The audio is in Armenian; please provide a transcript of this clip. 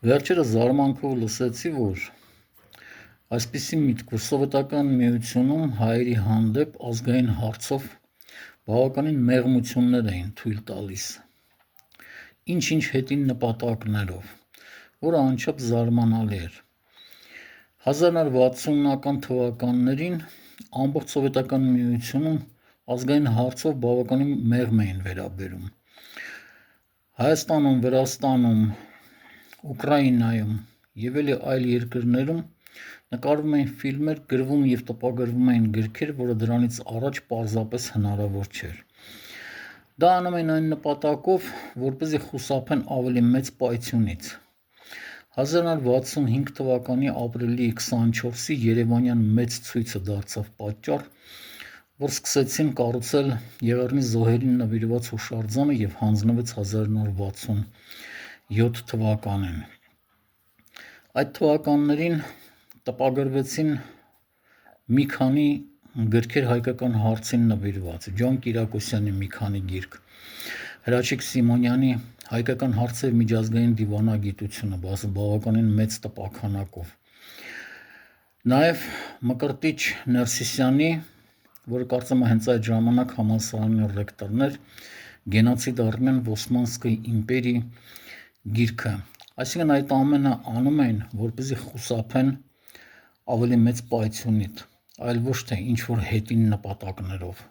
Վերջերս զարմանքով լսեցի, որ այսպիսի միտք, որ սովետական միությունում հայերի հանդեպ ազգային հարցով բավականին մեղմություններ էին թույլ տալիս, ինչ-ինչ հետին նպատակներով, որը անչափ զարմանալի էր։ 1960-ական թվականներին ամբողջ սովետական միությունում ազգային հարցով բավականին մեղմ էին վերաբերում։ Հայաստանում, Վրաստանում, Ուկրաինայում եւ այլ երկրներում նկարվում էին ֆիլմեր, գրվում եւ տպագրվում էին գրքեր, որը դրանից առաջ պարզապես հնարավոր չէր։ Դա անում էին այն նպատակով, որպեսզի խուսափեն ավելի մեծ պայթյունից։ 1965 թվականի ապրիլի 24-ի Երևանյան մեծ ցույցը դարձավ պատճառ, որ սկսեցին կառուցել Եղեռնի զոհերին նվիրված հուշարձանը եւ հանձնվեց 1967 թվականին։ Այդ թվականներին տպագրվեցին մի քանի գրքեր հայկական հարցին նվիրված, Ջոն Կիրակոսյանի մի քանի գիրք, Հրաչիկ Սիմոնյանի հայկական հարցեր միջազգային դիվանագիտությունը, բավականին մեծ տպաքանակով, նաև Մկրտիչ Ներսիսյանի, որը կարծեմ հենց այդ ժամանակ համալսարանի ռեկտորն էր, Գենոցիդ Արմեն Ոստմանսկի իմպերի գիրքը։ Այսինքն այդ ամենը անում էին, որպեսզի խուսափեն ավելի մեծ պայթյունից, այլ ոչ թե ինչ-որ հետին նպատակներով։